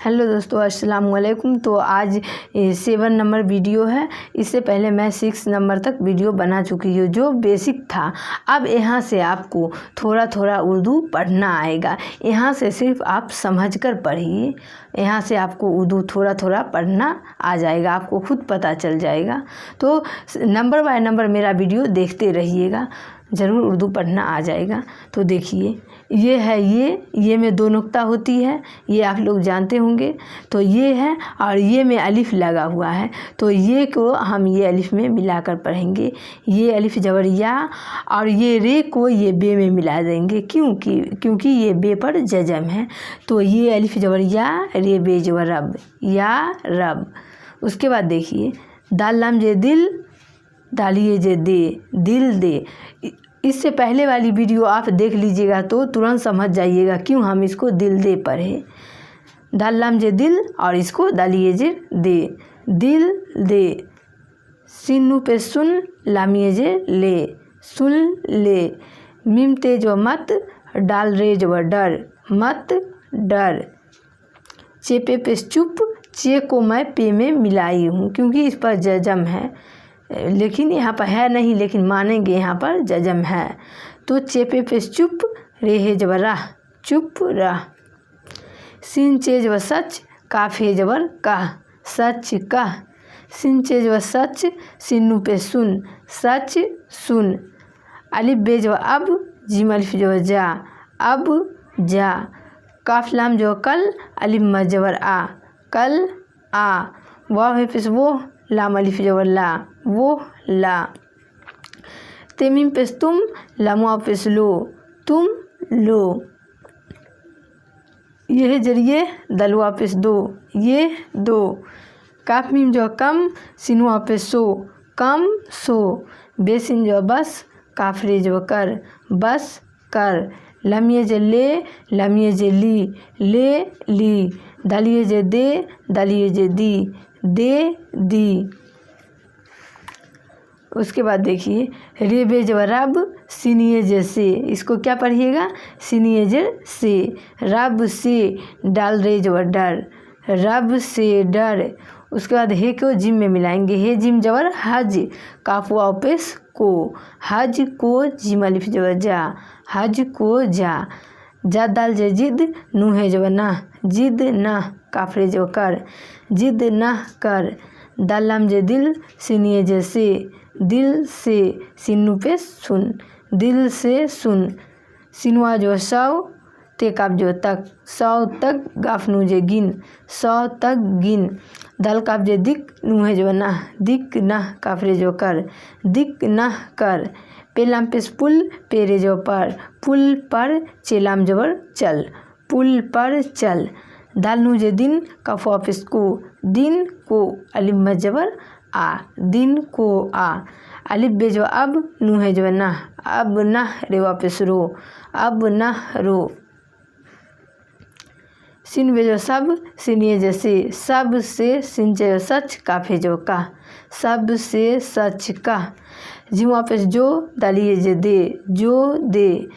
Hello दोस्तों, अस्सलाम वालेकुम। तो आज 7 नंबर वीडियो है। इससे पहले मैं 6 नंबर तक वीडियो बना चुकी हूँ जो बेसिक था। अब यहाँ से आपको थोड़ा थोड़ा उर्दू पढ़ना आएगा। यहाँ से सिर्फ आप समझकर पढ़िए। यहाँ से आपको उर्दू थोड़ा थोड़ा पढ़ना आ जाएगा, आपको खुद पता चल जाएगा। तो नंबर बाय नंबर मेरा वीडियो देखते रहिएगा, ज़रूर उर्दू पढ़ना आ जाएगा। तो देखिए, ये है ये में 2 नुक्ता होती है, ये आप लोग जानते होंगे। तो ये है और ये में अलिफ लगा हुआ है, तो ये को हम ये अलिफ में मिलाकर पढ़ेंगे। ये अलिफ जबर या और ये रे को ये बे में मिला देंगे, क्योंकि ये बे पर जजम है। तो ये अलिफ जबर या, रे बे जबर रब, या रब। उसके बाद देखिए, दाल लाम जे दिल, डालिए जे दे, दिल दे। इससे पहले वाली वीडियो आप देख लीजिएगा तो तुरंत समझ जाइएगा क्यों हम इसको दिल दे पढ़े। दाल लाम जे दिल और इसको डालिए जे दे, दिल दे। सिन्नू पे सुन, लामिए जे ले, सुन ले। मीम तेज व मत, डाल रेज व डर, मत डर। चेपे पे चुप, चे को मैं पे में मिलाई हूँ क्योंकि इस पर जजम है, लेकिन यहाँ पर है नहीं, लेकिन मानेंगे यहाँ पर जजम है। तो चेपे पे चुप, रे है जबर राह, चुप राह। सिन चेज व सच, काफ है जबर कह, सच कह। सिन चेज व सच, सिन्नू पे सुन, सच सुन। अलिफ बेज व अब, जीम अलिफ जो जा, अब जा। काफ लाम जो कल, अलिफ म जबर आ, कल आ। वाव है फिस वो, लाम अलिफ जबर ला, वो ला। तेमीम पे तुम, लामुआ पे लो, तुम लो। ये है जरिए, दलवा पे दो, ये दो। काफ मीम जो कम, सिनुआ पे सो, कम सो। बेसिन जो बस, काफरे जो कर, बस कर। लमिए जे ले, लमिए जे ली, ले ली। दलिए जे दे, दलिए जे दी, दे दी। उसके बाद देखिए, रे बे जब रब, सीनिए जे से। इसको क्या पढ़िएगा, सीनिए जे से। रब से, डाल रे जबर डर, रब से डर। उसके बाद हे को जिम में मिलाएंगे, हे जिम जबर हज, काफू वापस को, हज को जिम अलिफ जबर जा, हज को जा। जा दाल जे जिद, नू है जबर ना, जिद ना, काफरे जो कर, जिद ना कर। दाल लाम जे दिल, सीनिए जे से, दिल से। सिन्नू पे सुन, दिल से सुन। सिनुआ जो सौ, ते काफ जो तक, 100 तक। गाफनू जे गिन, 100 तक गिन। दल काफ जे दिक, नू है जो ना, दिक ना, काफरे जो कर, दिक ना कर। पेलाम पे पुल, पेरे जो पर, पुल पर। चेलाम जबर चल, पुल पर चल। दाल नू जे दिन, काफ वापिस को, दिन को। अलिफ म जबर आ, दिन को आ। अलिफ बे जो अब, नू है जो ना, अब ना, रे वापिस रो, अब ना रो। सिन बे जो सब, सिनिए जैसे, सब से। सिन जो सच, काफे जो का, सब से सच का। जिम वापिस जो, डालिए जे दे, जो दे।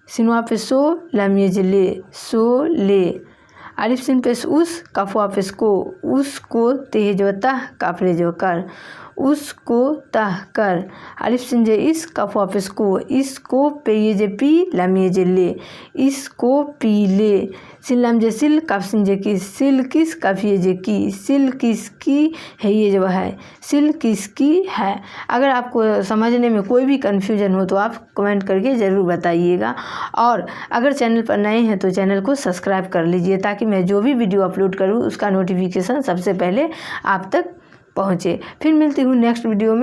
सिन वापिस सो, लामिए जे ले, सो ले। अलिफ सिन पेश उस, काफ वापिस को, उसको। ते जो तह, काफरे जो कर, उसको तह कर। अलिफ सिन जे इस, काफ वापिस को, इसको। पे ये जे पी, लामिए जे ले, इसको पी ले। सिन लाम जे सिल, काफ सिन जे किस, सिल किस, काफिए जे की, सिल किस की है, ये जो है, सिल किस की है। अगर आपको समझने में कोई भी कन्फ्यूजन हो तो आप कमेंट करके ज़रूर बताइएगा। और अगर चैनल पर नए हैं तो चैनल को सब्सक्राइब कर लीजिए, ताकि मैं जो भी वीडियो अपलोड करूँ उसका नोटिफिकेशन सबसे पहले आप तक पहुँचे। फिर मिलती हूँ नेक्स्ट वीडियो में।